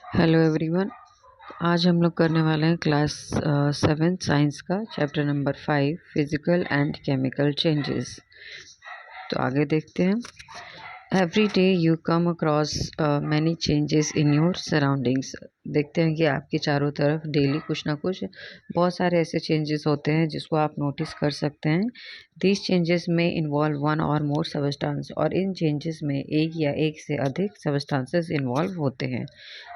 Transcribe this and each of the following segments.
Hello everyone. आज हम लोग करने वाले हैं क्लास 7 साइंस का chapter number 5 physical and chemical changes. तो आगे देखते हैं। Every day you come across many changes in your surroundings. देखते हैं कि आपके चारों तरफ डेली कुछ ना कुछ बहुत सारे ऐसे चेंजेस होते हैं जिसको आप नोटिस कर सकते हैं। दीज चेंजेस में involve one or more substance, और इन चेंजेस में एक या एक से अधिक सबस्टांसेस इन्वॉल्व होते हैं।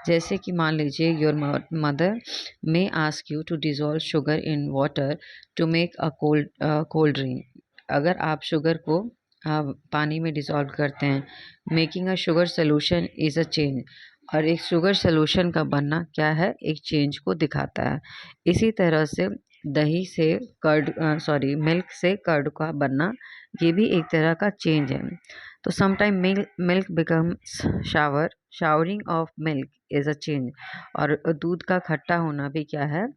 जैसे कि मान लीजिए your mother may ask you to dissolve sugar in water to make a cold drink. अगर आप शुगर को पानी में डिज़ोल्व करते हैं, making a sugar solution is a change. और एक शुगर सोल्यूशन का बनना क्या है, एक चेंज को दिखाता है। इसी तरह से दही से मिल्क से कर्ड का बनना, ये भी एक तरह का चेंज है। तो sometime milk becomes showering of milk is a change. और दूध का खट्टा होना भी क्या है,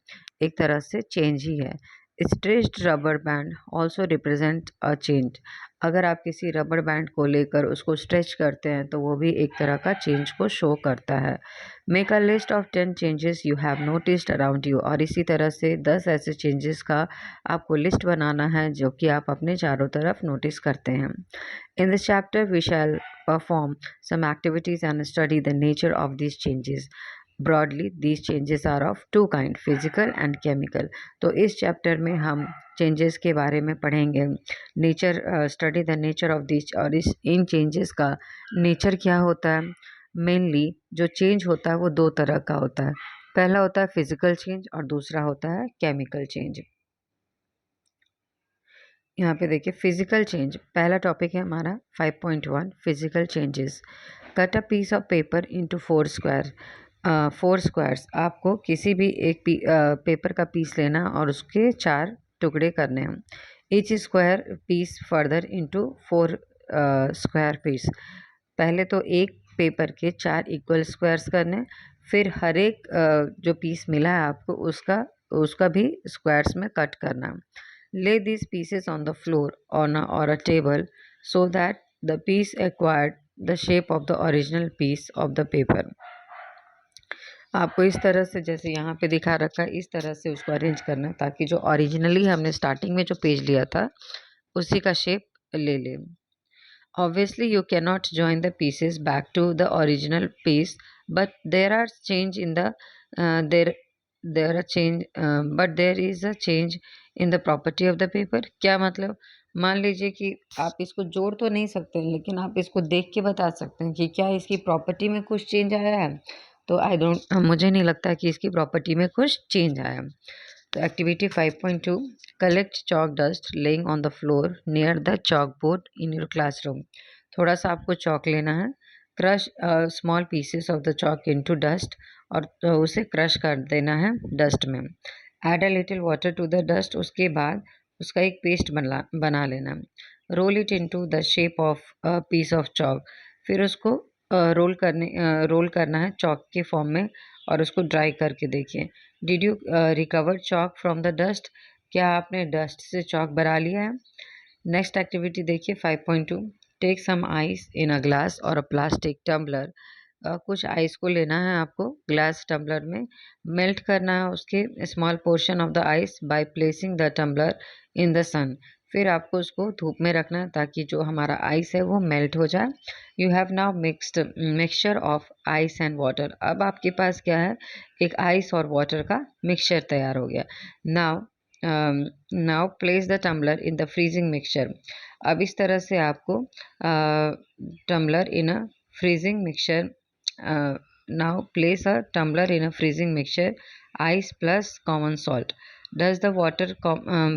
एक तरह से चेंज ही है। Stretched rubber band also represent a change. अगर आप किसी रबर बैंड को लेकर उसको स्ट्रेच करते हैं तो वो भी एक तरह का चेंज को शो करता है। Make a list of 10 changes you have noticed around you. और इसी तरह से 10 ऐसे चेंजेस का आपको लिस्ट बनाना है जो कि आप अपने चारों तरफ नोटिस करते हैं। In this chapter, we shall perform some activities and study the nature of these changes. Broadly, these changes are of two kinds, physical and chemical. तो इस चैप्टर में हम चेंजेस के बारे में पढ़ेंगे। Study the nature of this, और इन changes का नेचर क्या होता है। मेनली जो चेंज होता है वो दो तरह का होता है। पहला होता है फिजिकल चेंज और दूसरा होता है केमिकल चेंज। यहाँ पे देखिए फिजिकल चेंज पहला टॉपिक है हमारा 5.1 physical changes. Cut a piece of paper into 4 square. 4 squares, आपको किसी भी एक पेपर का पीस लेना और उसके 4 टुकड़े करने हैं। Each square piece further into 4 square piece. पहले तो एक पेपर के 4 इक्वल स्क्वायर्स करने, फिर हर एक जो पीस मिला है आपको उसका उसका भी स्क्वायर्स में कट करना। Lay these pieces on the floor or a table so that the piece acquired the shape of the original piece of the paper. आपको इस तरह से जैसे यहाँ पे दिखा रखा है इस तरह से उसको अरेंज करना है ताकि जो ओरिजिनली हमने स्टार्टिंग में जो पेज लिया था उसी का शेप ले ले। Obviously, you cannot join the pieces back to the original piece, but there are change in the there there are change but there is a change in the property of the paper. क्या मतलब, मान लीजिए कि आप इसको जोड़ तो नहीं सकते लेकिन आप इसको देख के बता सकते हैं कि क्या इसकी प्रॉपर्टी में कुछ चेंज आया है। तो मुझे नहीं लगता कि इसकी प्रॉपर्टी में कुछ चेंज आया। तो activity 5.2, collect chalk dust lying on the floor near the chalk board in your classroom. थोड़ा सा आपको चॉक लेना है, crush small pieces of the chalk into dust, और उसे क्रश कर देना है डस्ट में। Add a little water to the dust, उसके बाद उसका एक पेस्ट बना लेना। Roll it into the shape of piece of chalk, फिर उसको रोल करना है चॉक के फॉर्म में और उसको ड्राई करके देखिए। Did you recover chalk from the dust, क्या आपने डस्ट से चॉक बना लिया है। नेक्स्ट एक्टिविटी देखिए 5.2, take some ice in a glass और अ प्लास्टिक टम्बलर। कुछ आइस को लेना है आपको ग्लास टम्बलर में, मेल्ट करना है उसके small portion of the ice by placing the tumbler in the sun. फिर आपको उसको धूप में रखना है ताकि जो हमारा आइस है वो मेल्ट हो जाए। You have now mixture of ice and water. अब आपके पास क्या है, एक आइस और वाटर का मिक्सचर तैयार हो गया। Now place the tumbler in the freezing mixture. अब इस तरह से आपको tumbler in a freezing mixture, now place a tumbler in a freezing mixture, ice plus common salt. Does the water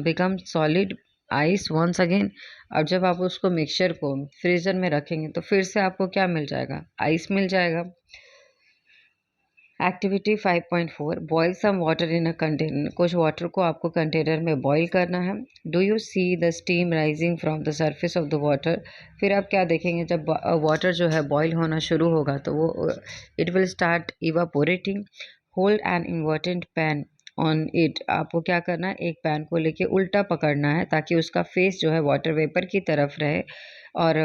become solid ice once again. अब जब आप उसको mixture को फ्रीजर में रखेंगे तो फिर से आपको क्या मिल जाएगा, आइस मिल जाएगा। Activity 5.4, boil some water in a container. कुछ वाटर को आपको कंटेनर में बॉयल करना है। Do you see the steam rising from the surface of the water. फिर आप क्या देखेंगे, जब वाटर जो है बॉयल होना शुरू होगा तो वो it will start evaporating. Hold an inverted pan on it, आपको क्या करना है, एक पैन को लेके उल्टा पकड़ना है ताकि उसका फेस जो है वाटर वेपर की तरफ रहे, और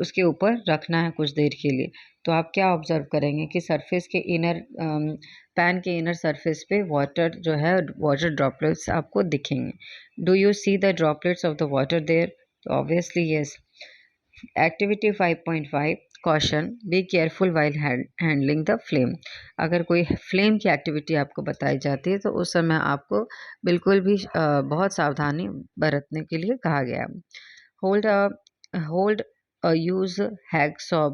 उसके ऊपर रखना है कुछ देर के लिए। तो आप क्या ऑब्जर्व करेंगे कि सरफेस के इनर पैन के इनर सरफेस पे वाटर जो है, वाटर ड्रॉपलेट्स आपको दिखेंगे। Do you see the droplets of the water there? Obviously yes. Activity 5.5 caution, be careful while handling the flame. अगर कोई फ्लेम की एक्टिविटी आपको बताई जाती है तो उस समय आपको बिल्कुल भी बहुत सावधानी बरतने के लिए कहा गया है। Hold use hacksaw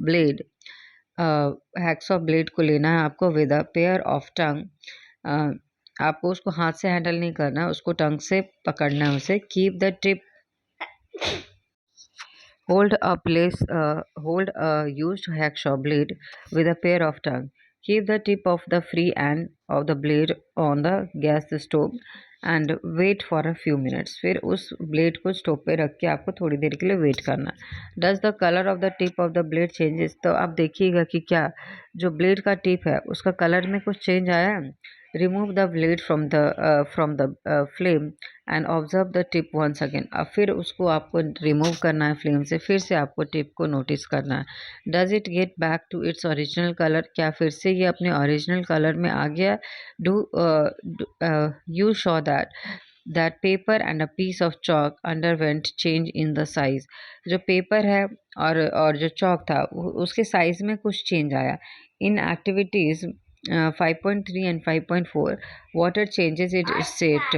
blade. Hacksaw blade को लेना है आपको with a pair of tongue. आपको उसको हाथ से हैंडल नहीं करना, उसको टंग से पकड़ना है उसे। Keep the tip, hold a used hacksaw blade with a pair of tongue. Keep the tip of the free end of the blade on the gas stove and wait for a few minutes. फिर उस blade को stove पे रख के आपको थोड़ी देर के लिए वेट करना। Does the color of the tip of the blade changes? तो आप देखिएगा कि क्या जो ब्लेड का टिप है उसका कलर में कुछ चेंज आया है। Remove the blade from the flame and observe the tip once again. अब फिर उसको आपको रिमूव करना है फ्लेम से, फिर से आपको टिप को नोटिस करना है। Does it get back to its original colour? क्या फिर से ये अपने ओरिजिनल कलर में आ गया? Do you show that paper and a piece of chalk underwent change in the size. जो पेपर है और जो चॉक था उसके साइज में कुछ चेंज आया। In activities 5.3 and 5.4 water changes it state.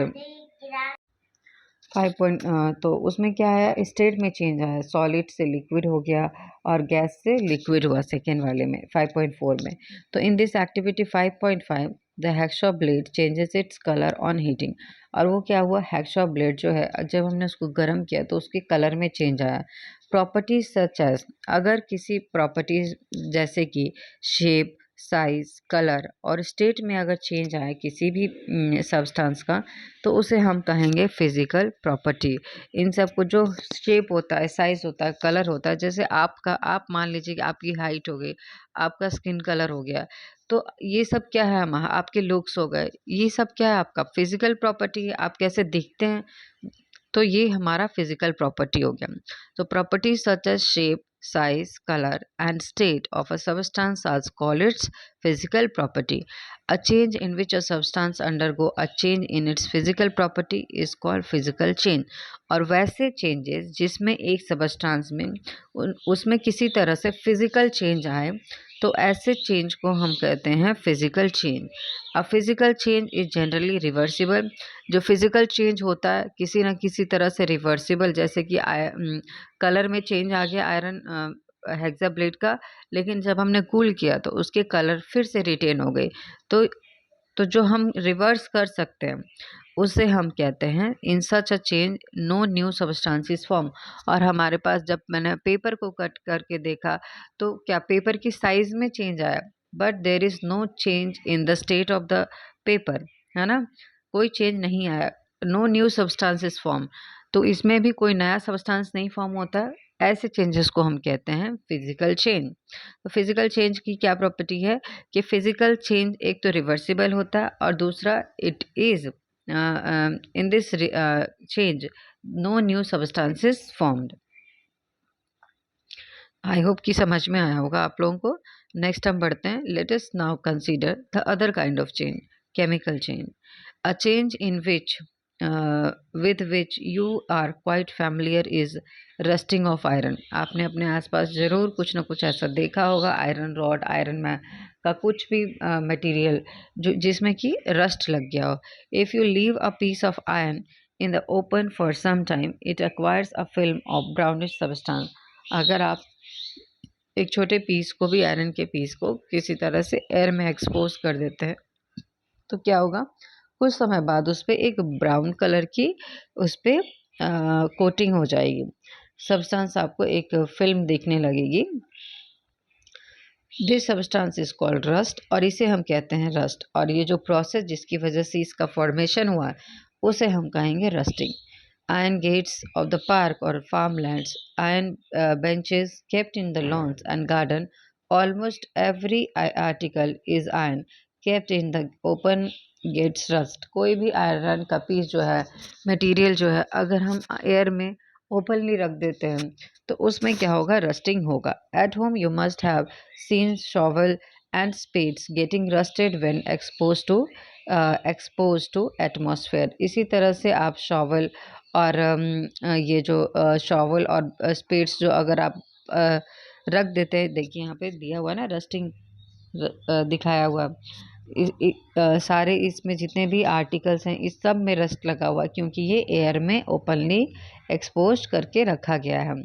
5 point तो उसमें क्या है, स्टेट में चेंज आया, सॉलिड से लिक्विड हो गया और गैस से लिक्विड हुआ सेकेंड वाले में 5.4 में। तो in this activity 5.5 the hacksaw blade changes its colour on heating. और वो क्या हुआ, हैक्सॉ ब्लेड जो है जब हमने उसको गर्म किया तो उसके कलर में चेंज आया। प्रॉपर्टीज सच एज, अगर किसी प्रॉपर्टीज जैसे कि शेप, साइज, कलर और स्टेट में अगर चेंज आए किसी भी सब्सटेंस का तो उसे हम कहेंगे फिजिकल प्रॉपर्टी। इन सब को जो शेप होता है, साइज होता है, कलर होता है, जैसे आप मान लीजिए कि आपकी हाइट हो गई, आपका स्किन कलर हो गया, तो ये सब क्या है, हम आपके लुक्स हो गए, ये सब क्या है, आपका फिजिकल प्रॉपर्टी है, आप कैसे दिखते हैं, तो ये हमारा फिजिकल प्रॉपर्टी हो गया। तो property such as shape, size, color, and state of a substance are called its physical property. A change in which a substance undergo a change in its physical property is called physical change. और वैसे changes जिसमें एक substance में उसमें किसी तरह से physical change आए तो ऐसे change को हम कहते हैं physical change. A physical change is generally reversible. जो physical change होता है किसी न किसी तरह से reversible, जैसे कि कलर में चेंज आ गया आयरन हेक्सा ब्लेड का, लेकिन जब हमने कूल किया तो उसके कलर फिर से रिटेन हो गए। तो जो हम रिवर्स कर सकते हैं उसे हम कहते हैं in such a change no new substances form. और हमारे पास जब मैंने पेपर को कट करके देखा तो क्या पेपर की साइज में चेंज आया, but there is no change in the state of the paper, है ना, कोई चेंज नहीं आया, नो न्यू सब्सटेंसेस फॉर्म। तो इसमें भी कोई नया सब्सटेंस नहीं फॉर्म होता, ऐसे चेंजेस को हम कहते हैं फिजिकल चेंज। तो फिजिकल चेंज की क्या प्रॉपर्टी है कि फिजिकल चेंज एक तो रिवर्सिबल होता है और दूसरा it is in this change no new substances formed. I hope कि समझ में आया होगा आप लोगों को। नेक्स्ट हम बढ़ते हैं। Let us now consider the other kind of change, chemical change. A change in which with which you are quite familiar is rusting of iron. आपने अपने आसपास ज़रूर कुछ ना कुछ ऐसा देखा होगा, आयरन रॉड, आयरन में का कुछ भी मटेरियल जो जिसमें कि रस्ट लग गया हो। If you leave a piece of iron in the open for some time it acquires a film of brownish substance. अगर आप एक छोटे पीस को भी, आयरन के पीस को किसी तरह से एयर में एक्सपोज कर देते हैं तो क्या होगा, कुछ समय बाद उस पर एक ब्राउन कलर की उस पर कोटिंग हो जाएगी, सब्सटेंस आपको एक फिल्म दिखने लगेगी। This substance is called rust, और इसे हम कहते हैं रस्ट। और ये जो प्रोसेस जिसकी वजह से इसका फॉर्मेशन हुआ है उसे हम कहेंगे rusting. Iron gates of the park or farmlands, iron benches kept in the lawns and garden. Almost every article is iron kept in the open gets rust. कोई भी आयरन का पीस जो है, मटेरियल जो है, अगर हम एयर में ओपनली रख देते हैं तो उसमें क्या होगा, रस्टिंग होगा। At home you must have seen shovel and spades getting rusted when expose to atmosphere. इसी तरह से आप शॉवल और ये जो शॉवल और स्पेड्स जो अगर आप रख देते हैं, देखिए यहाँ पे दिया हुआ ना रस्टिंग दिखाया हुआ, सारे इसमें जितने भी आर्टिकल्स हैं इस सब में रस्ट लगा हुआ, क्योंकि ये एयर में ओपनली एक्सपोज करके रखा गया है।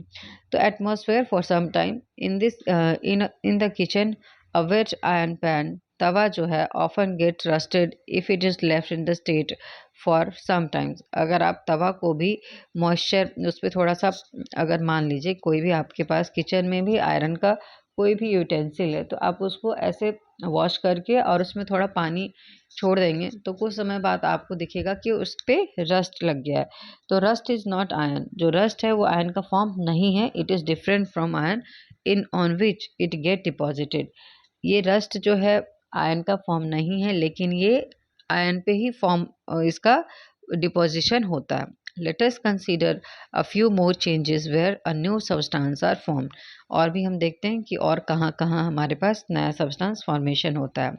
तो atmosphere for some time in this in the kitchen a wet iron pan, तवा जो है often get rusted if it is left in the state for some times. अगर आप तवा को भी मॉइस्चर उस पर थोड़ा सा, अगर मान लीजिए कोई भी आपके पास किचन में भी आयरन का कोई भी यूटेंसिल है, तो आप उसको ऐसे वॉश करके और उसमें थोड़ा पानी छोड़ देंगे तो कुछ समय बाद आपको दिखेगा कि उस पर रस्ट लग गया है। तो रस्ट इज़ नॉट आयरन। जो रस्ट है वो आयरन का फॉर्म नहीं है, it is different from iron in on which it get deposited. ये रस्ट जो है आयरन का फॉर्म नहीं है, लेकिन ये आयरन पे ही फॉर्म इसका डिपोजिशन होता है। Let us consider a few more changes where a new substance are formed. और भी हम देखते हैं कि और कहाँ कहाँ हमारे पास नया सब्सटेंस फॉर्मेशन होता है।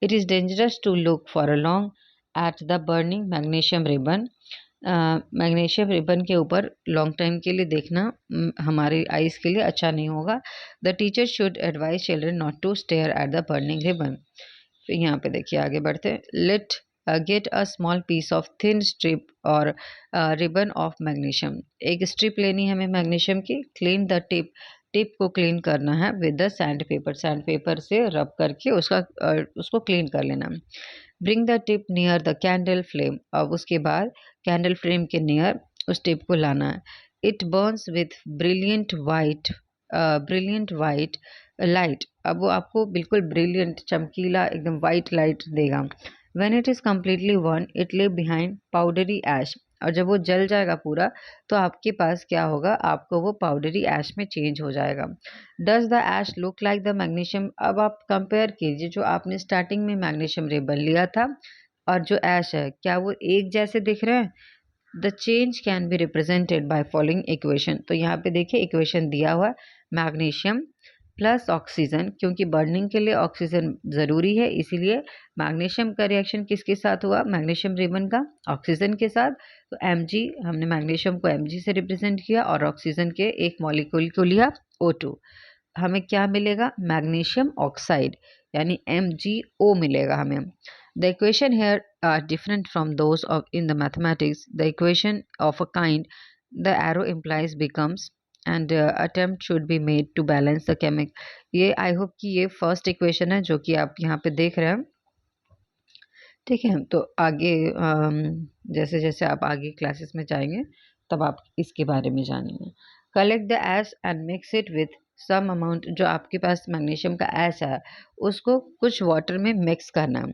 It is dangerous to look for a long at the burning magnesium ribbon. Magnesium ribbon के ऊपर लॉन्ग टाइम के लिए देखना हमारी आइज़ के लिए अच्छा नहीं होगा। The teacher should advise children not to stare at the burning ribbon. फिर यहाँ पे देखिए आगे बढ़ते हैं। Let get a small piece of thin strip और रिबन ऑफ मैग्नीशियम। एक स्ट्रिप लेनी है हमें मैग्नीशियम की। क्लीन द टिप, टिप को क्लीन करना है with the sand paper, sand paper से रब करके उसको क्लीन कर लेना। Bring the tip near the candle flame. अब उसके बाद कैंडल फ्लेम के नियर उस टिप को लाना है। It burns with brilliant white light. अब वो आपको बिल्कुल ब्रिलियंट चमकीला एकदम वाइट लाइट देगा। When it is completely burn it live behind powdery ash. और जब वो जल जाएगा पूरा तो आपके पास क्या होगा, आपको वो पाउडरी ऐश में चेंज हो जाएगा। Does the ash look like the magnesium. अब आप कंपेयर कीजिए जो आपने स्टार्टिंग में मैग्नीशियम रिबन लिया था और जो ऐश है, क्या वो एक जैसे दिख रहे हैं। The change can be represented by following equation. तो यहाँ पे देखिए इक्वेशन दिया हुआ, मैग्नीशियम प्लस ऑक्सीजन, क्योंकि बर्निंग के लिए ऑक्सीजन ज़रूरी है, इसीलिए मैग्नीशियम का रिएक्शन किसके साथ हुआ, मैग्नीशियम रिबन का ऑक्सीजन के साथ। तो Mg, हमने मैग्नीशियम को Mg से रिप्रेजेंट किया और ऑक्सीजन के एक मॉलिक्यूल को लिया O2। हमें क्या मिलेगा, मैग्नीशियम ऑक्साइड यानी MgO मिलेगा हमें। The equation here are different from those of in the mathematics. The equation of a kind the arrow implies becomes and attempt should be made to balance the chemic। ये आई hope कि ये first equation है जो कि आप यहाँ पे देख रहे हैं। ठीक है, तो आगे जैसे जैसे आप आगे क्लासेस में जाएंगे तब आप इसके बारे में जानेंगे। Collect the ash and mix it with some amount. जो आपके पास मैग्नीशियम का ऐश है उसको कुछ वाटर में मिक्स करना।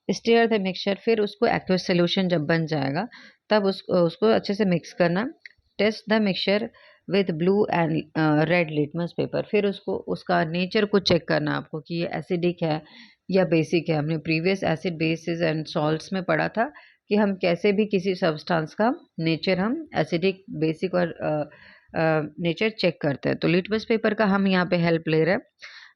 स्टीयर द मिक्सचर, फिर उसको एक्वस सोल्यूशन जब बन जाएगा तब उसको अच्छे से मिक्स करना। Test the mixture with blue and red litmus paper, फिर उसको उसका नेचर को चेक करना आपको कि ये एसिडिक है या बेसिक है। हमने previous acid basis and salts में पढ़ा था कि हम कैसे भी किसी सब्सटेंस का नेचर हम एसिडिक, बेसिक और नेचर चेक करते हैं। तो लिटमस पेपर का हम यहाँ पे हेल्प ले रहे हैं।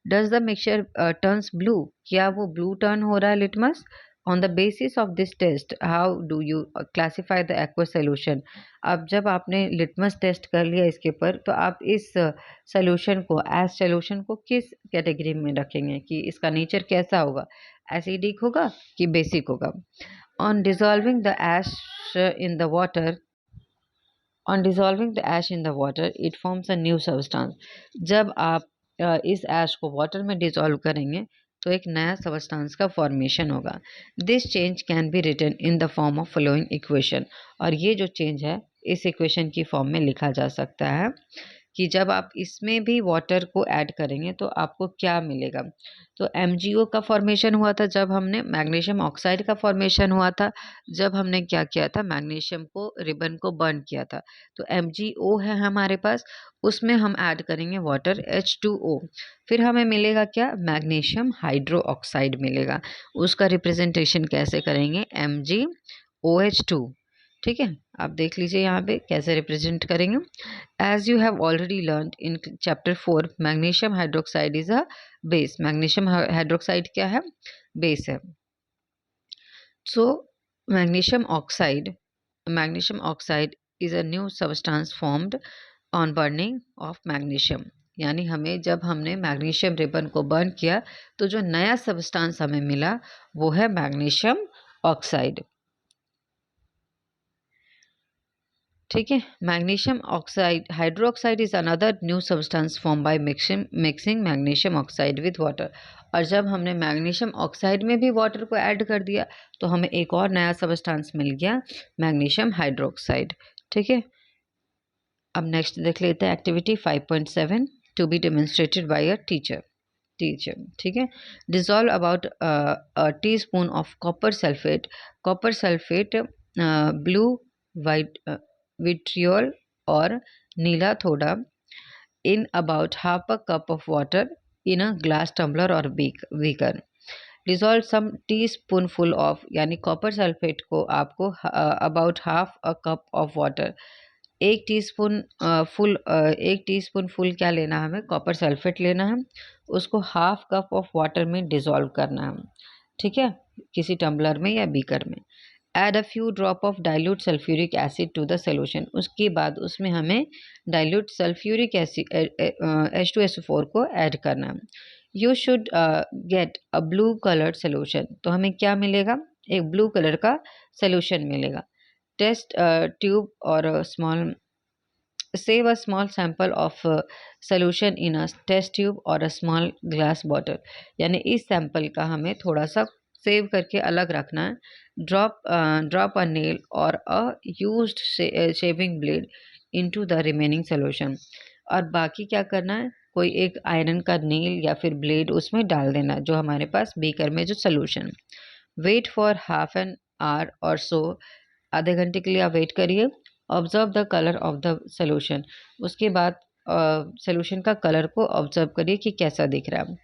Does the mixture turns blue, क्या वो ब्लू टर्न हो रहा है litmus. On the basis of this test how do you classify the aqua solution. अब जब आपने लिटमस टेस्ट कर लिया इसके ऊपर तो आप इस सोल्यूशन को, एज सोल्यूशन को किस कैटेगरी में रखेंगे कि इसका नेचर कैसा होगा, एसिडिक होगा कि बेसिक होगा। On dissolving the ash in the water, on dissolving the ash in the water it forms a new substance. जब आप इस ऐश को वाटर में डिजॉल्व करेंगे तो एक नया सब्सटेंस का फॉर्मेशन होगा। This change can be written in the form of following equation. और ये जो चेंज है इस इक्वेशन की फॉर्म में लिखा जा सकता है कि जब आप इसमें भी वाटर को ऐड करेंगे तो आपको क्या मिलेगा। तो MgO का फॉर्मेशन हुआ था जब हमने मैग्नीशियम ऑक्साइड का फॉर्मेशन हुआ था जब हमने क्या किया था, मैग्नीशियम को रिबन को बर्न किया था। तो MgO है हमारे पास, उसमें हम ऐड करेंगे वाटर H2O, फिर हमें मिलेगा क्या, मैग्नीशियम हाइड्रो ऑक्साइड मिलेगा। उसका रिप्रेजेंटेशन कैसे करेंगे, MgOH2। ठीक है, आप देख लीजिए यहाँ पे कैसे रिप्रेजेंट करेंगे। As you have already learn in chapter 4, magnesium hydroxide is a base. Magnesium hydroxide क्या है, बेस है। सो magnesium oxide is a new substance formed on burning of magnesium। यानी हमें जब हमने मैग्नीशियम रिबन को बर्न किया तो जो नया सब्सटेंस हमें मिला वो है मैग्नीशियम ऑक्साइड। ठीक है, magnesium oxide hydroxide is another new substance form by mixing magnesium oxide with water. और जब हमने मैग्नीशियम ऑक्साइड में भी वाटर को ऐड कर दिया तो हमें एक और नया सब्सटेंस मिल गया, मैग्नीशियम हाइड्रोक्साइड। ठीक है, अब नेक्स्ट देख लेते हैं activity 5.7 to be demonstrated by a teacher. ठीक है, dissolve about a teaspoon of copper sulphate. Copper sulphate blue white vitriol और नीला थोड़ा in about half a cup of water in a glass tumbler और beaker. Dissolve some teaspoonful of, यानी copper sulphate को आपको about half a cup of water, एक teaspoon full क्या लेना है, हमें कॉपर सल्फेट लेना है, उसको हाफ कप ऑफ वाटर में डिजॉल्व करना है। ठीक है, किसी टम्बलर में या बीकर में। Add a few drop of dilute sulphuric acid to the solution. उसके बाद उसमें हमें डाइल्यूट सल्फ्यूरिक एसिड H2SO4 को ऐड करना है। You should get a blue coloured solution. तो हमें क्या मिलेगा, एक ब्लू कलर का सोल्यूशन मिलेगा। टेस्ट ट्यूब और small save a small sample of solution in a test tube or a small glass bottle। यानी इस सैंपल का हमें थोड़ा सा सेव करके अलग रखना है। ड्रॉप अ नेल और अ used shaving blade into the remaining solution. और बाकी क्या करना है, कोई एक आयरन का नेल या फिर ब्लेड उसमें डाल देना जो हमारे पास बीकर में जो solution. Wait for half an hour or so, आधे घंटे के लिए आप वेट करिए। Observe the colour of the solution. उसके बाद सोल्यूशन का कलर को ऑब्जर्व करिए कि कैसा दिख रहा है।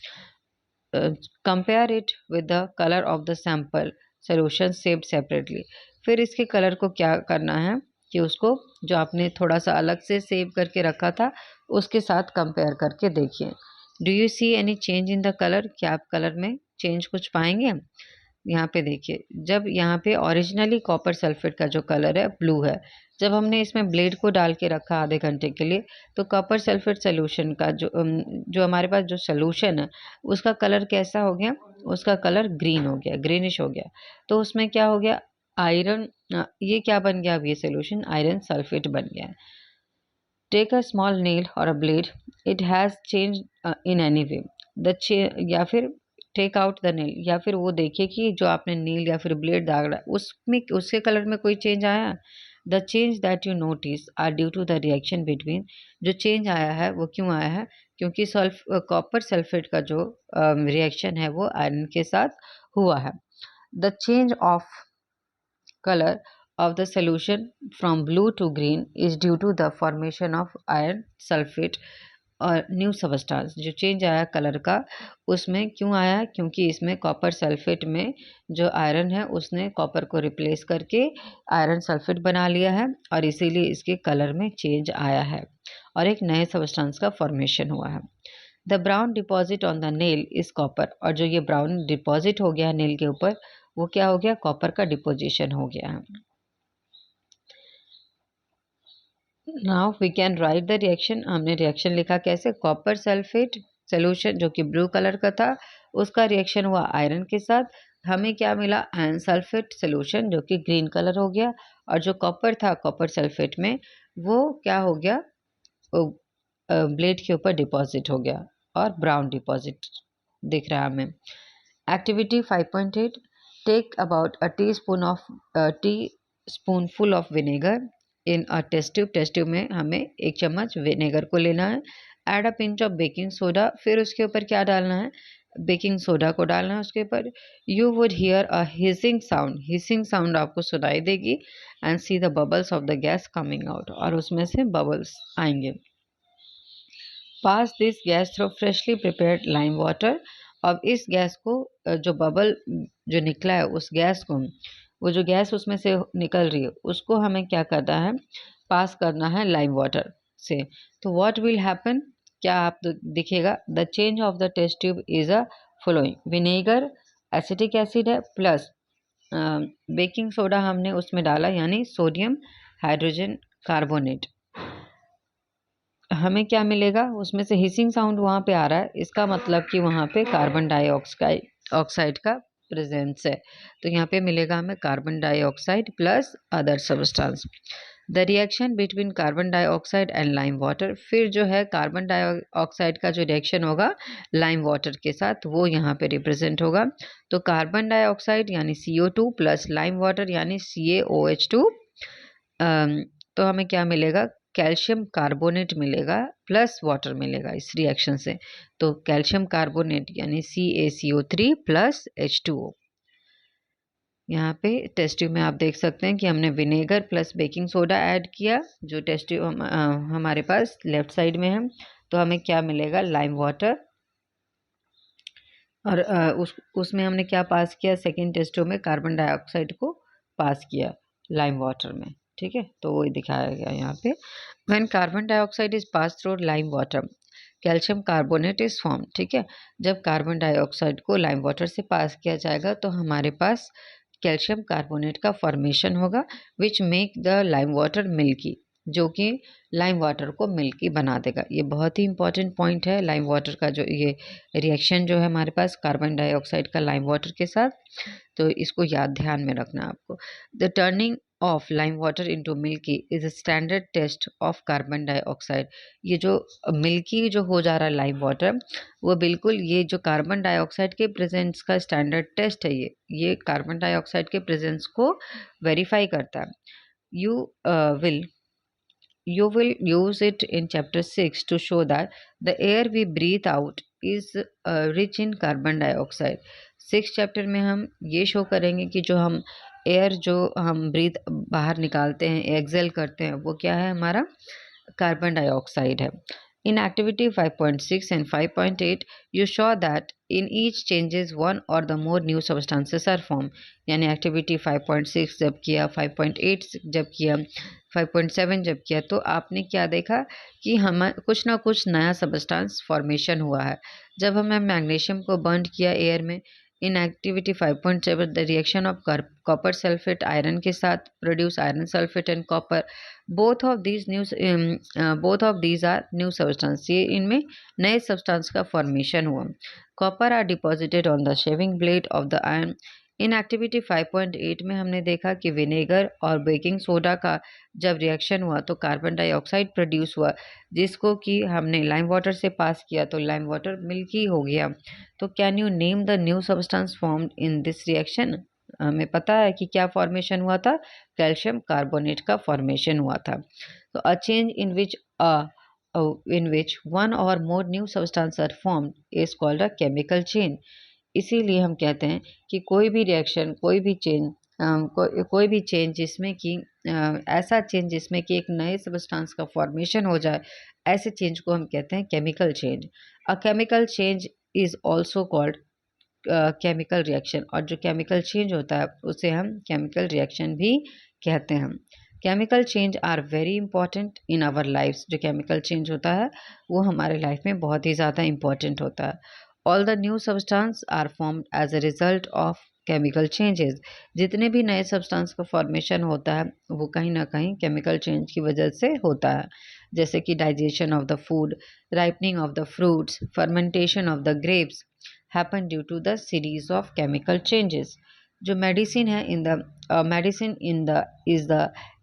Compare it with the colour of the sample solution saved separately. फिर इसके कलर को क्या करना है कि उसको जो आपने थोड़ा सा अलग से सेव करके रखा था उसके साथ कंपेयर करके देखिए। Do you see any change in the colour, क्या आप कलर में चेंज कुछ पाएंगे। यहाँ पे देखिए, जब यहाँ पे ओरिजिनली कॉपर सल्फेट का जो कलर है ब्लू है, जब हमने इसमें ब्लेड को डाल के रखा आधे घंटे के लिए तो कॉपर सल्फेट सोल्यूशन का जो हमारे पास जो सोल्यूशन है उसका कलर कैसा हो गया, उसका कलर ग्रीन हो गया, ग्रीनिश हो गया। तो उसमें क्या हो गया, आयरन, ये क्या बन गया, अब ये सोल्यूशन आयरन सल्फेट बन गया है। टेक अ स्मॉल नेल और a blade, it has change in any way the या फिर टेक आउट द नेल, या फिर वो देखिए कि जो आपने नील या फिर ब्लेड दागा उसमें उसके कलर में कोई चेंज आया। The change that you notice are due to the reaction between, जो चेंज आया है वो क्यों आया है, क्योंकि कॉपर सल्फेट का जो रिएक्शन है वो आयरन के साथ हुआ है। The change of color of the solution from blue to green is due to the formation of iron sulfate और न्यू सबस्टांस। जो चेंज आया कलर का उसमें क्यों आया, क्योंकि इसमें कॉपर सल्फेट में जो आयरन है उसने कॉपर को रिप्लेस करके आयरन सल्फेट बना लिया है और इसीलिए इसके कलर में चेंज आया है और एक नए सबस्टांस का फॉर्मेशन हुआ है। The brown deposit on the nail is copper, और जो ये ब्राउन डिपॉजिट हो गया नेल के ऊपर वो क्या हो गया, कॉपर का डिपोजिशन हो गया है। Now we can write the reaction. हमने रिएक्शन लिखा कैसे, कॉपर सल्फेट सोल्यूशन जो कि ब्लू कलर का था उसका रिएक्शन हुआ आयरन के साथ, हमें क्या मिला, आयरन सल्फेट सोल्यूशन जो कि ग्रीन कलर हो गया, और जो कॉपर था कॉपर सल्फेट में वो क्या हो गया, ब्लेड के ऊपर डिपॉजिट हो गया और ब्राउन डिपॉजिट दिख रहा है हमें। Activity 5.8, take about a teaspoon of a teaspoonful of vinegar in a test tube में हमें 1 चम्मच विनेगर को लेना है। Add a pinch of baking soda, फिर उसके ऊपर क्या डालना है, बेकिंग सोडा को डालना है उसके ऊपर। You would hear a hissing sound आपको सुनाई देगी and see the bubbles of the gas coming out, और उसमें से बबल्स आएंगे। Pass this gas through freshly prepared lime water. अब इस गैस को जो बबल जो निकला है उस गैस को, वो जो गैस उसमें से निकल रही है उसको हमें क्या करना है, पास करना है लाइम वाटर से। तो व्हाट विल हैपन, क्या आप दिखेगा, the change of the test tube is a following, vinegar acetic acid है प्लस बेकिंग सोडा हमने उसमें डाला यानी सोडियम हाइड्रोजन कार्बोनेट। हमें क्या मिलेगा, उसमें से हिसिंग साउंड वहाँ पे आ रहा है, इसका मतलब कि वहाँ पे कार्बन डाइऑक्साइड ऑक्साइड का प्रेजेंस है। तो यहाँ पे मिलेगा हमें carbon dioxide plus other substance. The reaction between carbon dioxide and lime water, फिर जो है कार्बन डाइऑक्साइड का जो रिएक्शन होगा लाइम वाटर के साथ वो यहाँ पे रिप्रेजेंट होगा। तो कार्बन डाइऑक्साइड यानी CO2 प्लस लाइम वाटर यानी CaOH2, तो हमें क्या मिलेगा, कैल्शियम कार्बोनेट मिलेगा प्लस वाटर मिलेगा इस रिएक्शन से। तो कैल्शियम कार्बोनेट यानी CaCO3 प्लस H2O। यहाँ पे टेस्ट ट्यूब में आप देख सकते हैं कि हमने vinegar plus baking soda add किया, जो टेस्ट ट्यूब हमारे पास लेफ्ट साइड में है। तो हमें क्या मिलेगा, लाइम वाटर, और उसमें हमने क्या पास किया, सेकेंड टेस्ट ट्यूब में कार्बन डाइऑक्साइड को पास किया लाइम वाटर में। ठीक है, तो वही दिखाया गया यहाँ पे। When carbon dioxide is pass through lime water calcium carbonate is form. ठीक है, जब कार्बन डाइऑक्साइड को लाइम वाटर से पास किया जाएगा तो हमारे पास कैल्शियम कार्बोनेट का फॉर्मेशन होगा which make the lime water milky, जो कि लाइम वाटर को मिल्की बना देगा। ये बहुत ही इंपॉर्टेंट पॉइंट है, लाइम वाटर का जो ये रिएक्शन जो है हमारे पास कार्बन डाइऑक्साइड का लाइम वाटर के साथ, तो इसको याद ध्यान में रखना आपको। The turning of lime water into milky is a standard test of carbon dioxide. ये जो मिल्की जो हो जा रहा है लाइम वाटर, वो बिल्कुल ये जो कार्बन डाइऑक्साइड के प्रेजेंस का स्टैंडर्ड टेस्ट है, ये कार्बन डाइऑक्साइड के प्रेजेंस को वेरीफाई करता है। You will You will use it in chapter 6 to show that the air we breathe out is rich in carbon dioxide. 6 chapter में हम ये शो करेंगे कि जो हम एयर जो हम ब्रीथ बाहर निकालते हैं, एक्सेल करते हैं, वो क्या है, हमारा कार्बन डाइऑक्साइड है। In activity 5.6 and 5.8, you show that in each changes one or the more new substances are formed. यानी एक्टिविटी 5.6 जब किया, 5.8 जब किया, 5.7 जब किया, तो आपने क्या देखा कि हम कुछ ना कुछ नया सब्सटेंस फॉर्मेशन हुआ है। जब हमने मैग्नीशियम को बर्न किया एयर में, in activity 5.7 the reaction of copper sulphate iron के साथ produce iron sulphate and copper, both of these are new substance. ये इनमें नए सब्सटेंस का फॉर्मेशन हुआ। Copper are deposited on the shaving blade of the iron. In activity 5.8 में हमने देखा कि विनेगर और बेकिंग सोडा का जब रिएक्शन हुआ तो कार्बन डाइऑक्साइड प्रोड्यूस हुआ, जिसको कि हमने लाइम वाटर से पास किया तो लाइम वाटर मिल्की हो गया। तो can you name the new substance formed in this reaction. हमें पता है कि क्या फॉर्मेशन हुआ था, कैल्शियम कार्बोनेट का फॉर्मेशन हुआ था। तो अ change in which one or more new substance are formed is called a chemical change. इसीलिए हम कहते हैं कि कोई भी रिएक्शन, कोई भी चेंज जिसमें कि ऐसा चेंज जिसमें कि एक नए सब्सटेंस का फॉर्मेशन हो जाए, ऐसे चेंज को हम कहते हैं chemical change. A chemical change is also called chemical reaction, और जो केमिकल चेंज होता है उसे हम केमिकल रिएक्शन भी कहते हैं। Chemical change are very important in our lifes. जो केमिकल चेंज होता है वो हमारे लाइफ में बहुत ही ज़्यादा इंपॉर्टेंट होता है। All the new substance are formed as a result of chemical changes. जितने भी नए सब्सटेंस का फॉर्मेशन होता है वो कहीं ना कहीं केमिकल चेंज की वजह से होता है, जैसे कि digestion of the food, ripening of the fruits, fermentation of the grapes happen due to the series of chemical changes. जो मेडिसिन है medicine in the is the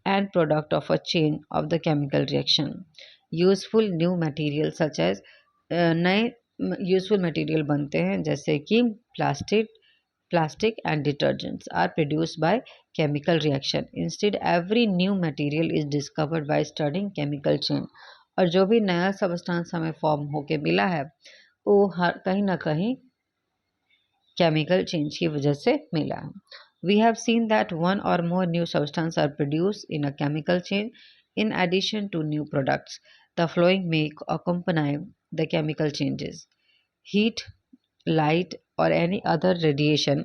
end product of a chain of the chemical reaction. Useful new material such as नए useful material बनते हैं जैसे कि plastic, plastic and detergents are produced by chemical reaction. Instead, every new material is discovered by studying chemical chain. और जो भी नया substance हमें फॉर्म होके मिला है वो हर कहीं ना कहीं केमिकल चेंज की वजह से मिला है. We have seen that one or more new substances are produced in a chemical chain in addition to new products. The following may accompany the chemical changes. Heat, light, or any other radiation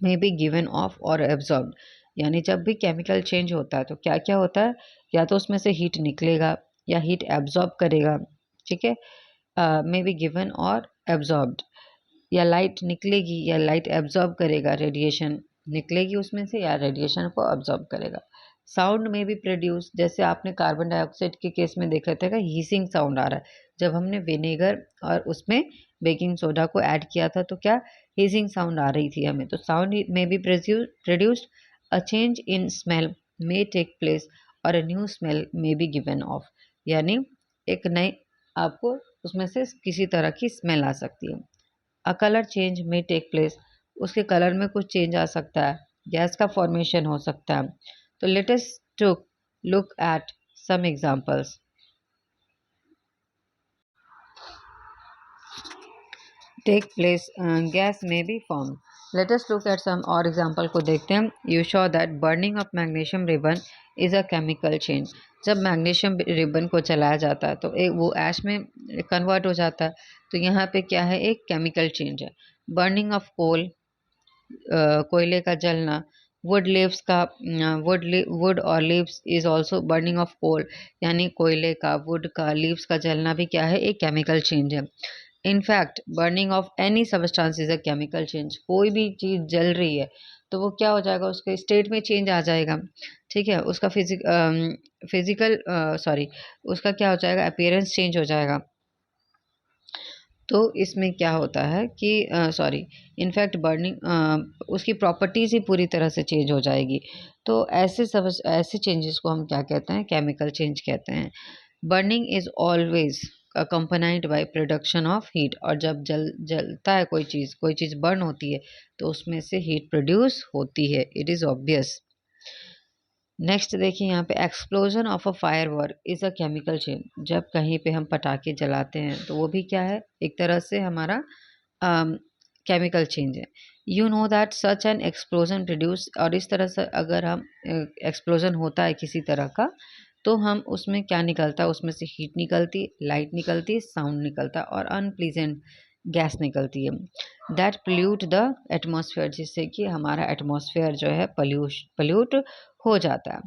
may be given off or absorbed. यानी जब भी chemical change होता है तो क्या क्या होता है, या तो उसमें से हीट निकलेगा या हीट एब्जॉर्ब करेगा, ठीक है, मे बी गिवन और एब्जॉर्ब्ड, या लाइट निकलेगी या लाइट एब्जॉर्ब करेगा, रेडिएशन निकलेगी उसमें से या रेडिएशन को एब्जॉर्ब करेगा. साउंड में भी प्रोड्यूस, जैसे आपने कार्बन डाइऑक्साइड के केस में देखा था हीसिंग साउंड आ रहा है. जब हमने विनेगर और उसमें बेकिंग सोडा को ऐड किया था तो क्या हीसिंग साउंड आ रही थी हमें. तो साउंड में भी produced. A change in smell may take place और a new smell may be given off. यानी एक नई आपको उसमें से किसी तरह की स्मेल आ सकती है. अ कलर चेंज में टेक प्लेस, उसके कलर में कुछ चेंज आ सकता है, गैस का फॉर्मेशन हो सकता है. तो let us to look at some examples. Take place, gas में be form. Let us look at some और एग्जांपल को देखते हैं. You show that burning of magnesium ribbon is a chemical change. जब मैग्नीशियम रिबन को जलाया जाता है तो एक वो ऐश में कन्वर्ट हो जाता है. तो यहाँ पे क्या है, एक केमिकल चेंज है. बर्निंग ऑफ कोल, कोयले का जलना. वुड लीव्स का, वुड और leaves is also burning of coal, यानी कोयले का, वुड का, लीव्स का जलना भी क्या है, एक केमिकल चेंज है. In fact burning of any substance is a chemical change. कोई भी चीज़ जल रही है तो वो क्या हो जाएगा, उसके स्टेट में चेंज आ जाएगा, ठीक है, उसका फिजिकल सॉरी उसका क्या हो जाएगा, अपीयरेंस चेंज हो जाएगा. तो इसमें क्या होता है कि सॉरी इनफैक्ट बर्निंग उसकी प्रॉपर्टीज़ ही पूरी तरह से चेंज हो जाएगी. तो ऐसे चेंजेस को हम क्या कहते हैं, केमिकल चेंज कहते हैं. Burning is always accompanied by production of heat. और जब जलता है कोई चीज़ बर्न होती है तो उसमें से हीट प्रोड्यूस होती है. It is obvious. नेक्स्ट देखिए यहाँ पे, explosion of a fire work is a chemical chain. जब कहीं पे हम पटाखे जलाते हैं तो वो भी क्या है, एक तरह से हमारा केमिकल चेंज है. You know that such an explosion produce. और इस तरह से अगर हम एक्सप्लोजन होता है किसी तरह का तो हम उसमें क्या निकलता है, उसमें से हीट निकलती, लाइट निकलती, साउंड निकलता और अनप्लीजेंट गैस निकलती है. दैट पोल्यूट द एटमॉस्फेयर, जिससे कि हमारा एटमॉस्फेयर जो है पोल्यूट हो जाता है.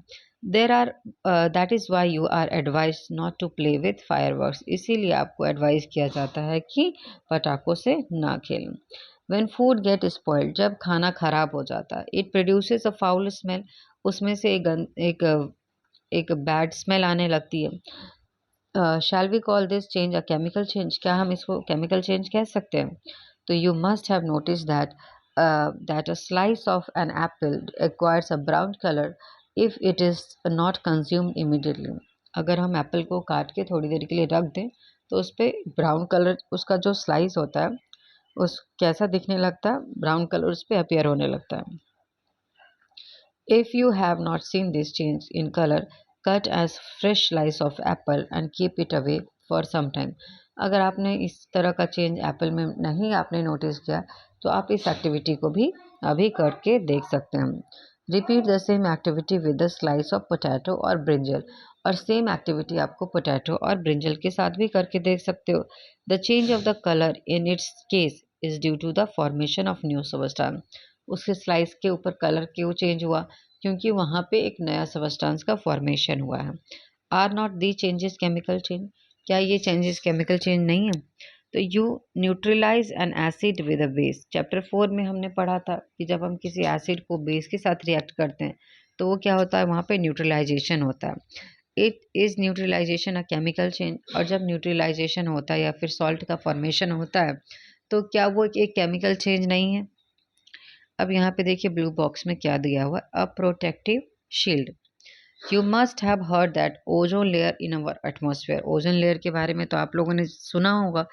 There are that is why you are advise not to play with fireworks. इसीलिए आपको एडवाइस किया जाता है कि पटाखों से ना खेलें. वेन फूड गेट स्पॉइल्ड, जब खाना खराब हो जाता है, it produces a foul smell. उसमें से एक बैड स्मेल आने लगती है. Shall we call this change a chemical change. क्या हम इसको केमिकल चेंज कह सकते हैं. तो you must have notice that a slice of an apple acquires a brown colour if it is not consumed immediately. अगर हम एप्पल को काट के थोड़ी देर के लिए रख दें तो उस पर ब्राउन कलर, उसका जो स्लाइस होता है उस कैसा दिखने लगता है, ब्राउन कलर उस पर अपियर होने लगता है. If you have not seen this change in color, cut as fresh slice of apple and keep it away for some time. अगर आपने इस तरह का चेंज एप्पल में नहीं आपने नोटिस किया तो आप इस एक्टिविटी को भी अभी करके देख सकते हैं. Repeat the same activity with the slice of potato और ब्रिंजल. और सेम एक्टिविटी आपको पोटैटो और ब्रिंजल के साथ भी करके देख सकते हो. The change of the colour in its case is due to the formation of new substance. उसके स्लाइस के ऊपर कलर क्यों चेंज हुआ, क्योंकि वहाँ पे एक नया सबस्टांस का फॉर्मेशन हुआ है. Are not the changes chemical change. क्या ये चेंजेस केमिकल चेंज नहीं है. तो you neutralize an acid with a base. Chapter 4 में हमने पढ़ा था कि जब हम किसी एसिड को बेस के साथ रिएक्ट करते हैं तो वो क्या होता है, वहाँ पे न्यूट्रलाइजेशन होता है. It is neutralization a chemical change. और जब न्यूट्रलाइजेशन होता है या फिर सॉल्ट का फॉर्मेशन होता है तो क्या वो एक केमिकल चेंज नहीं है. अब यहाँ पे देखिए ब्लू बॉक्स में क्या दिया हुआ, a protective shield. You must have heard that ozone layer in our atmosphere. Ozone layer के बारे में तो आप लोगों ने सुना होगा.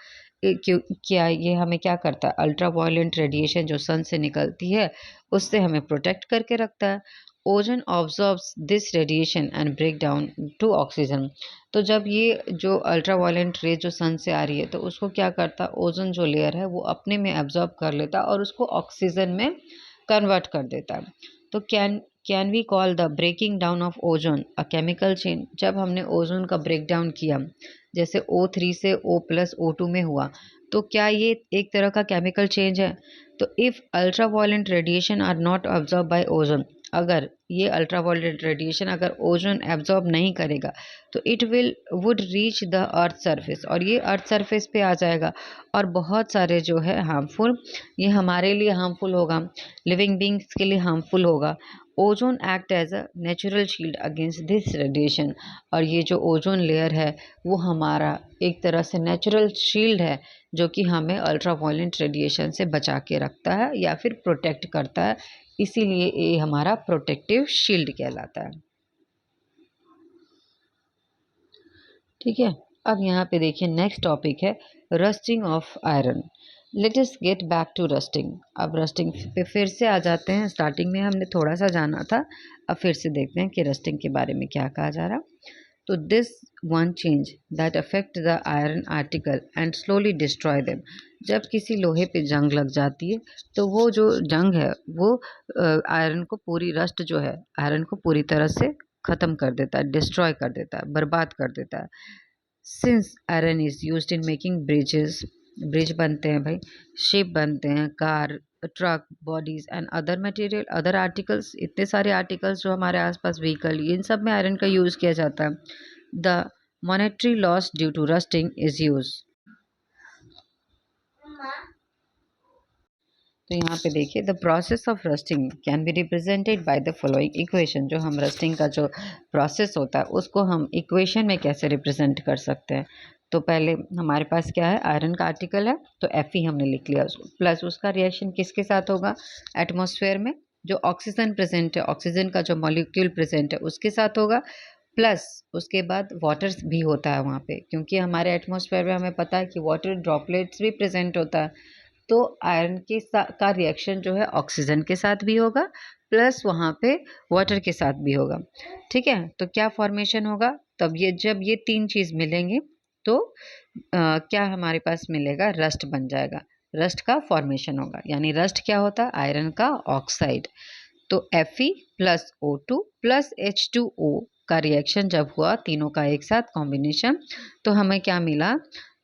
क्या ये हमें क्या करता है, अल्ट्रा वायलेंट रेडिएशन जो सन से निकलती है उससे हमें प्रोटेक्ट करके रखता है। Ozone absorbs this radiation and break down to oxygen. तो जब ये जो अल्ट्रा वायलेंट रे जो सन से आ रही है तो उसको क्या करता है, ओजोन जो लेयर है वो अपने में एब्जॉर्ब कर लेता है और उसको ऑक्सीजन में कन्वर्ट कर देता है। तो can we call the breaking down of ozone a chemical change. जब हमने ओजोन का ब्रेक डाउन किया, जैसे O3 से O प्लस O2 में हुआ, तो क्या ये एक तरह का केमिकल चेंज है? तो if ultra violent radiation are not absorb by ozone, अगर ये अल्ट्रा वायलेट रेडिएशन अगर ओजोन एब्जॉर्ब नहीं करेगा तो it will would reach the earth surface, और ये अर्थ सरफेस पे आ जाएगा और बहुत सारे जो है हार्मफुल, ये हमारे लिए हार्मफुल होगा, लिविंग बींग्स के लिए हार्मफुल होगा। Ozone act as a natural shield against this radiation, और ये जो ओजोन लेयर है वो हमारा एक तरह से नेचुरल शील्ड है जो कि हमें अल्ट्रा वायलेंट रेडिएशन से बचा के रखता है या फिर प्रोटेक्ट करता है, इसीलिए ये हमारा प्रोटेक्टिव शील्ड कहलाता है। ठीक है, अब यहाँ पे देखिए नेक्स्ट टॉपिक है rusting of iron. Let us get back to rusting. अब रस्टिंग पे फिर से आ जाते हैं, स्टार्टिंग में हमने थोड़ा सा जाना था, अब फिर से देखते हैं कि रस्टिंग के बारे में क्या कहा जा रहा। तो this one change that affect the iron article and slowly destroy them. जब किसी लोहे पे जंग लग जाती है तो वो जो जंग है वो आयरन को पूरी रस्ट जो है आयरन को पूरी तरह से ख़त्म कर देता है, डिस्ट्रॉय कर देता है, बर्बाद कर देता है। Since iron is used in making bridges, bridge बनते हैं भाई, शिप बनते हैं, car, truck, bodies and other material, other articles, इतने सारे आर्टिकल्स जो हमारे आसपास व्हीकल, इन सब में आयरन का यूज़ किया जाता है। The monetary loss due to rusting is use. तो यहाँ पे देखिए the process of rusting can be represented by the following equation. जो हम रस्टिंग का जो प्रोसेस होता है उसको हम इक्वेशन में कैसे रिप्रेजेंट कर सकते हैं। तो पहले हमारे पास क्या है, आयरन का आर्टिकल है तो Fe हमने लिख लिया उसको, प्लस उसका रिएक्शन किसके साथ होगा, एटमॉस्फेयर में जो ऑक्सीजन प्रेजेंट है, ऑक्सीजन का जो मॉलिक्यूल प्रेजेंट है उसके साथ होगा, प्लस उसके बाद वाटर भी होता है वहाँ पे, क्योंकि हमारे एटमॉस्फेयर में हमें पता है कि वाटर ड्रॉपलेट्स भी प्रेजेंट होता है। तो आयरन के का रिएक्शन जो है ऑक्सीजन के साथ भी होगा, प्लस वहाँ पे वाटर के साथ भी होगा। ठीक है, तो क्या फॉर्मेशन होगा, तब ये जब ये तीन चीज़ मिलेंगे तो क्या हमारे पास मिलेगा, रस्ट बन जाएगा, रस्ट का फॉर्मेशन होगा। यानी रस्ट क्या होता है, आयरन का ऑक्साइड। तो Fe plus O2 plus H2O का रिएक्शन जब हुआ, तीनों का एक साथ कॉम्बिनेशन, तो हमें क्या मिला,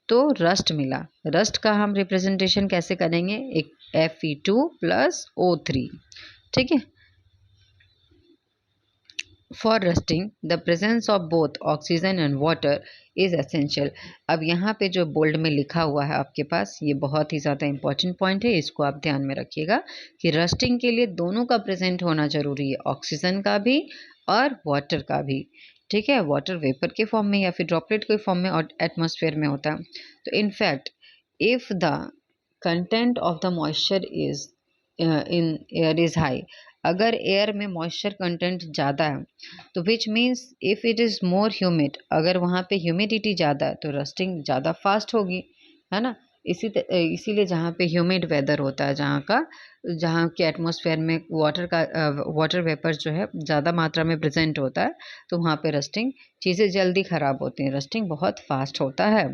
तो रस्ट मिला। रस्ट का हम रिप्रेजेंटेशन कैसे करेंगे, एक Fe2 प्लस O3। ठीक है, for rusting the presence of both oxygen and water is essential. अब यहाँ पे जो बोल्ड में लिखा हुआ है आपके पास, ये बहुत ही ज़्यादा इंपॉर्टेंट पॉइंट है, इसको आप ध्यान में रखिएगा कि रस्टिंग के लिए दोनों का प्रेजेंट होना ज़रूरी है, ऑक्सीजन का भी और वाटर का भी। ठीक है, वाटर वेपर के फॉर्म में या फिर ड्रॉपलेट के फॉर्म में और एटमॉस्फेयर में होता है। तो in fact if the content of the moisture is in air is high, अगर एयर में मॉइस्चर कंटेंट ज़्यादा है तो which means if it is more humid, अगर वहाँ पे ह्यूमिडिटी ज़्यादा है तो रस्टिंग ज़्यादा फास्ट होगी, है ना। इसीलिए जहाँ पे ह्यूमिड वेदर होता है, जहाँ के एटमॉस्फेयर में वाटर वेपर जो है ज़्यादा मात्रा में प्रेजेंट होता है, तो वहाँ पे रस्टिंग चीज़ें जल्दी ख़राब होती हैं, रस्टिंग बहुत फास्ट होता है।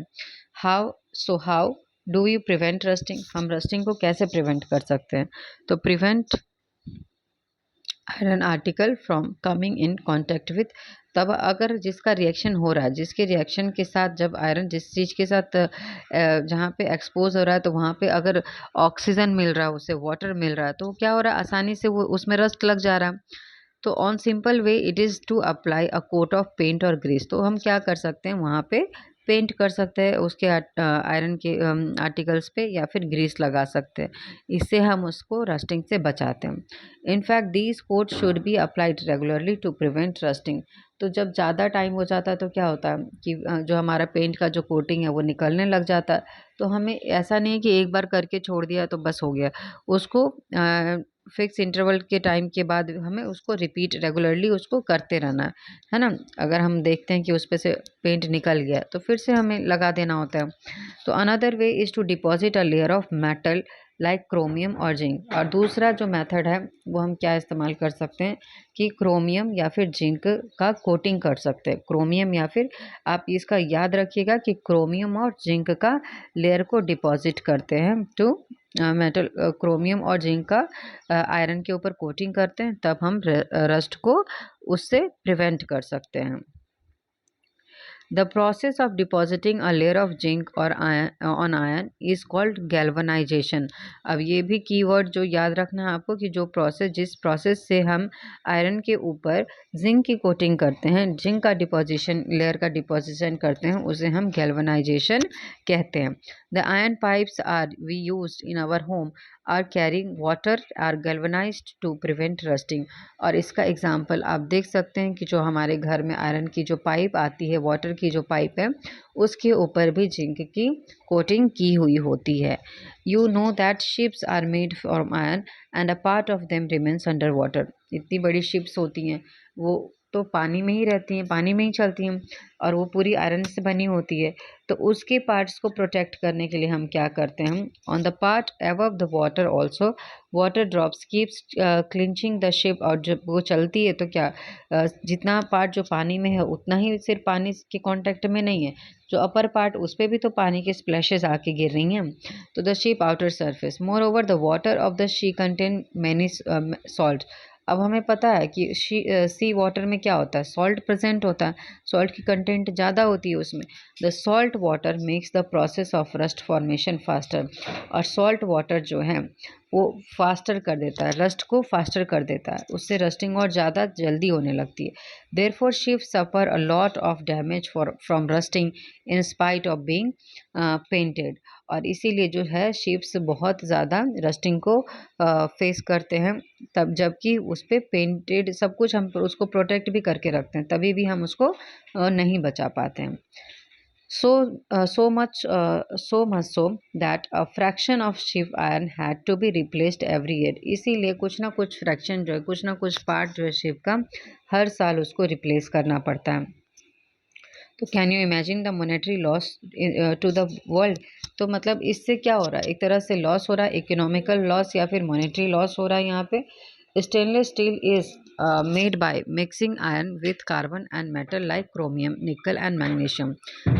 How do you prevent rusting, हम रस्टिंग को कैसे प्रिवेंट कर सकते हैं। तो prevent iron article from coming in contact with, तब अगर जिसका रिएक्शन हो रहा है, जिसके रिएक्शन के साथ जब आयरन जिस चीज़ के साथ जहाँ पे एक्सपोज हो रहा है, तो वहाँ पे अगर ऑक्सीजन मिल रहा है, उसे वाटर मिल रहा है, तो क्या हो रहा है, आसानी से वो उसमें रस्ट लग जा रहा है। तो on simple way it is to apply a coat of paint or grease. तो हम क्या कर सकते हैं, वहाँ पे पेंट कर सकते हैं उसके आयरन के आर्टिकल्स पे, या फिर ग्रीस लगा सकते हैं, इससे हम उसको रस्टिंग से बचाते हैं। In fact these coat should be applied regularly to prevent rusting. तो जब ज़्यादा टाइम हो जाता है तो क्या होता है कि जो हमारा पेंट का जो कोटिंग है वो निकलने लग जाता है, तो हमें ऐसा नहीं है कि एक बार करके छोड़ दिया तो बस हो गया, उसको फिक्स इंटरवल के टाइम के बाद हमें उसको रिपीट रेगुलरली उसको करते रहना है ना। अगर हम देखते हैं कि उस पे से पेंट निकल गया तो फिर से हमें लगा देना होता है। तो another way is to deposit a layer of metal like chromium or zinc. और दूसरा जो मेथड है वो हम क्या इस्तेमाल कर सकते हैं कि क्रोमियम या फिर जिंक का कोटिंग कर सकते हैं। क्रोमियम या फिर आप इसका याद रखिएगा कि क्रोमियम और जिंक का लेयर को डिपॉजिट करते हैं to metal. Chromium or zinc का आयरन के ऊपर कोटिंग करते हैं, तब हम रस्ट को उससे प्रिवेंट कर सकते हैं। The process of depositing a layer of zinc or iron on iron is called galvanization। अब ये भी कीवर्ड जो याद रखना है आपको कि जिस प्रोसेस से हम आयरन के ऊपर जिंक की कोटिंग करते हैं, जिंक का डिपोजिशन लेयर का डिपोजिशन करते हैं, उसे हम गैल्वनाइजेशन कहते हैं। The iron pipes are we use in our home are carrying water are galvanized to prevent rusting. और इसका एग्जाम्पल आप देख सकते हैं कि जो हमारे घर में आयरन की जो पाइप आती है, वाटर की जो पाइप है, उसके ऊपर भी जिंक की कोटिंग की हुई होती है। You know that ships are made from iron and a part of them remains under water. इतनी बड़ी शिप्स होती हैं, वो तो पानी में ही रहती हैं, पानी में ही चलती हैं, और वो पूरी आयरन से बनी होती है। तो उसके पार्ट्स को प्रोटेक्ट करने के लिए हम क्या करते हैं, on the part above the water also water drops keeps clinching the ship. और जब वो चलती है तो क्या जितना पार्ट जो पानी में है उतना ही सिर्फ पानी के कांटेक्ट में नहीं है, जो अपर पार्ट उस पर भी तो पानी के स्प्लैशेस आके गिर रही हैं। तो the ship outer surface more over the water of the she contain many salt. अब हमें पता है कि सी वाटर में क्या होता है, सॉल्ट प्रेजेंट होता है, सॉल्ट की कंटेंट ज़्यादा होती है उसमें। The salt water makes the process of rust formation faster. और सॉल्ट वाटर जो है वो फास्टर कर देता है, रस्ट को फास्टर कर देता है, उससे रस्टिंग और ज़्यादा जल्दी होने लगती है। Therefore ships suffer a lot of damage from rusting in spite of being painted. और इसीलिए जो है शिप्स बहुत ज़्यादा रस्टिंग को फेस करते हैं, तब जबकि उस पर पेंटेड सब कुछ हम उसको प्रोटेक्ट भी करके रखते हैं, तभी भी हम उसको नहीं बचा पाते हैं। So much so that a fraction of sheep iron had to be replaced every year। इसीलिए कुछ ना कुछ फ्रैक्शन जो है, कुछ ना कुछ पार्ट जो है शिप का, हर साल उसको रिप्लेस करना पड़ता है। तो can you imagine the monetary loss to the world. तो मतलब इससे क्या हो रहा है, एक तरह से लॉस हो रहा है, इकोनॉमिकल लॉस या फिर मॉनेटरी लॉस हो रहा है यहाँ पे। Stainless steel is made by mixing iron with carbon and metal like chromium निकल एंड मैग्नीशियम।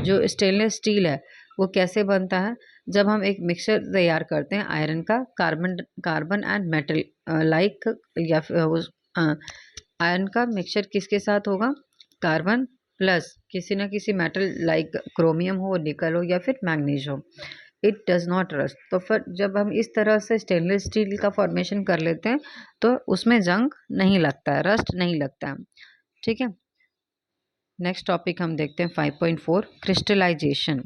जो स्टेनलेस स्टील है वो कैसे बनता है, जब हम एक मिक्सचर तैयार करते हैं आयरन का, कार्बन एंड मेटल लाइक, या आयरन का मिक्सचर किसके साथ होगा, कार्बन प्लस किसी ना किसी मेटल लाइक क्रोमियम हो, निकल हो या फिर मैग्नीज हो। It does not rust. तो फिर जब हम इस तरह से स्टेनलेस स्टील का फॉर्मेशन कर लेते हैं तो उसमें जंग नहीं लगता है, रस्ट नहीं लगता है। ठीक है, नेक्स्ट टॉपिक हम देखते हैं 5.4 crystallisation.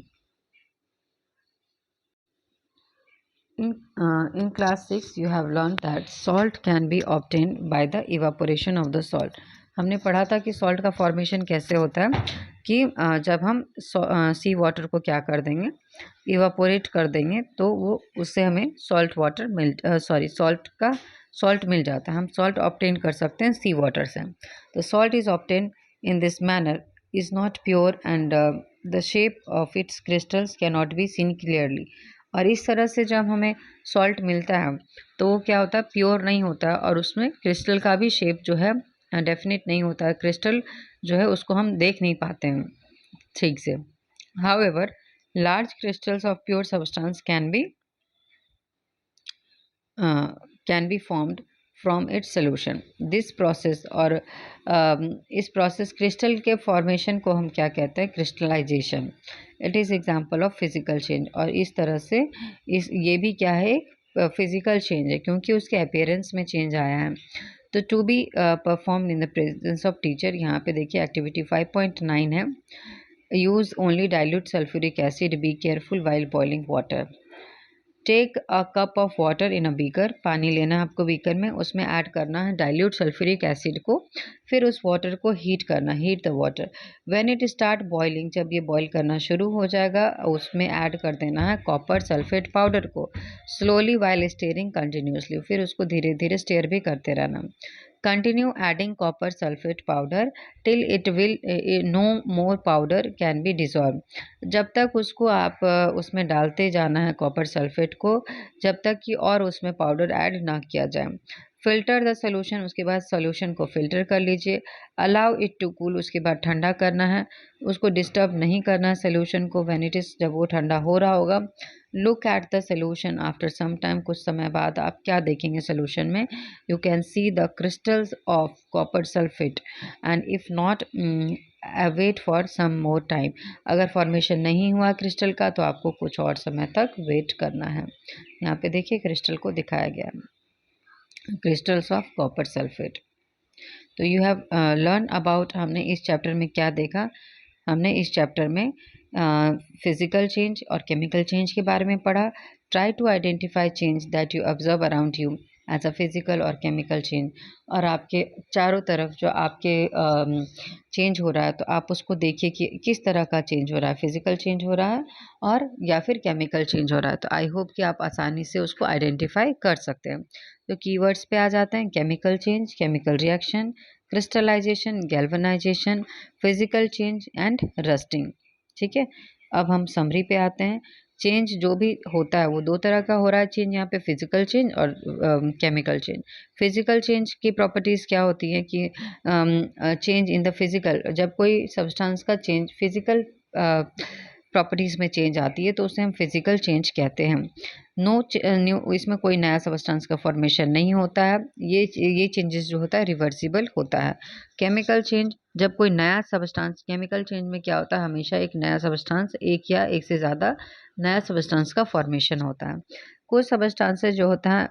In class 6 you have learned that salt can be obtained by the evaporation of the salt। हमने पढ़ा था कि सॉल्ट का फॉर्मेशन कैसे होता है कि जब हम सी वाटर को क्या कर देंगे, इवापोरेट कर देंगे, तो वो उससे हमें सॉल्ट मिल जाता है। हम सॉल्ट ऑब्टेन कर सकते हैं सी वाटर से। The salt is obtain in this manner is not pure and the shape of its crystals can not be seen clearly. और इस तरह से जब हमें सॉल्ट मिलता है तो वो क्या होता है, प्योर नहीं होता है, और उसमें क्रिस्टल का भी शेप जो है डेफिनेट नहीं होता है। क्रिस्टल जो है उसको हम देख नहीं पाते हैं ठीक से। However large crystals of pure substance can be formed from its solution. This process, और इस प्रोसेस क्रिस्टल के फॉर्मेशन को हम क्या कहते हैं, crystallization. It is example of physical change. और इस तरह से ये भी क्या है, फिजिकल चेंज है, क्योंकि उसके अपीयरेंस में चेंज आया है। तो to be perform in the presence of teacher, यहाँ पे देखिए एक्टिविटी 5.9 है, use only dilute sulphuric acid, be careful while boiling water. Take a cup of water in a beaker, पानी लेना है आपको बीकर में, उसमें ऐड करना है डाइल्यूट सल्फ्यूरिक एसिड को, फिर उस वाटर को हीट करना, heat the water. When it start boiling, जब ये बॉईल करना शुरू हो जाएगा, उसमें ऐड कर देना है कॉपर सल्फेट पाउडर को, स्लोली वाइल स्टेयरिंग कंटिन्यूसली, फिर उसको धीरे धीरे स्टेयर भी करते रहना। Continue adding copper sulfate powder till it will no more powder can be dissolved। जब तक उसको आप उसमें डालते जाना है कॉपर सल्फेट को, जब तक कि और उसमें पाउडर ऐड ना किया जाए। फिल्टर द सोल्यूशन, उसके बाद सोल्यूशन को फिल्टर कर लीजिए। अलाउ इट टू कूल, उसके बाद ठंडा करना है, उसको डिस्टर्ब नहीं करना है सोल्यूशन को। व्हेन इट इज, जब वो ठंडा हो रहा होगा, look at the solution after some time, कुछ समय बाद आप क्या देखेंगे सोल्यूशन में, you can see the crystals of copper sulfate and if not wait for some more time. अगर फॉर्मेशन नहीं हुआ क्रिस्टल का तो आपको कुछ और समय तक वेट करना है। यहाँ पे देखिए क्रिस्टल को दिखाया गया है, क्रिस्टल्स ऑफ कॉपर सल्फेट। तो यू हैव लर्न अबाउट, हमने इस चैप्टर में क्या देखा, हमने इस चैप्टर में फिजिकल चेंज और केमिकल चेंज के बारे में पढ़ा। Try to identify change that you observe around you as a physical और केमिकल चेंज, और आपके चारों तरफ जो आपके चेंज हो रहा है तो आप उसको देखिए कि किस तरह का चेंज हो रहा है, फिजिकल चेंज हो रहा है और या फिर केमिकल चेंज हो रहा है। तो आई होप कि आप आसानी से उसको आइडेंटिफाई कर सकते हैं। तो कीवर्ड्स पे आ जाते हैं, chemical change, chemical reaction, crystallisation, galvanisation, physical change and rusting. ठीक है, अब हम समरी पे आते हैं। चेंज जो भी होता है वो दो तरह का हो रहा है चेंज, यहाँ पे फिजिकल चेंज और केमिकल चेंज। फिजिकल चेंज की प्रॉपर्टीज़ क्या होती है कि चेंज इन द फिजिकल, जब कोई सब्सटेंस का चेंज फिजिकल प्रॉपर्टीज़ में चेंज आती है तो उसे हम फिजिकल चेंज कहते हैं। नो न्यू, इसमें कोई नया सब्सटेंस का फॉर्मेशन नहीं होता है, ये चेंजेस जो होता है रिवर्सिबल होता है। केमिकल चेंज, जब कोई नया सब्सटेंस, केमिकल चेंज में क्या होता है, हमेशा एक नया सब्सटेंस, एक या एक से ज़्यादा नया सब्सटेंस का फॉर्मेशन होता है। कुछ सब्सटेंसेस जो होता है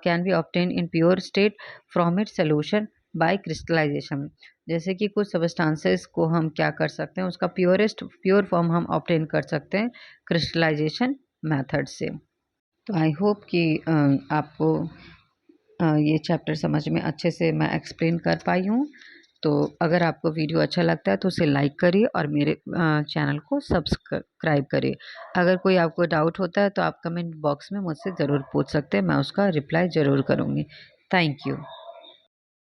can be obtain in pure state from its solution by crystallisation. जैसे कि कुछ सब्सटेंसेस को हम क्या कर सकते हैं, उसका प्योर फॉर्म हम ऑब्टेन कर सकते हैं क्रिस्टलाइजेशन मेथड से। तो आई होप कि आपको ये चैप्टर समझ में अच्छे से मैं एक्सप्लेन कर पाई हूँ। तो अगर आपको वीडियो अच्छा लगता है तो उसे लाइक करिए और मेरे चैनल को सब्सक्राइब करिए। अगर कोई आपको डाउट होता है तो आप कमेंट बॉक्स में मुझसे ज़रूर पूछ सकते हैं, मैं उसका रिप्लाई ज़रूर करूँगी। Thank you.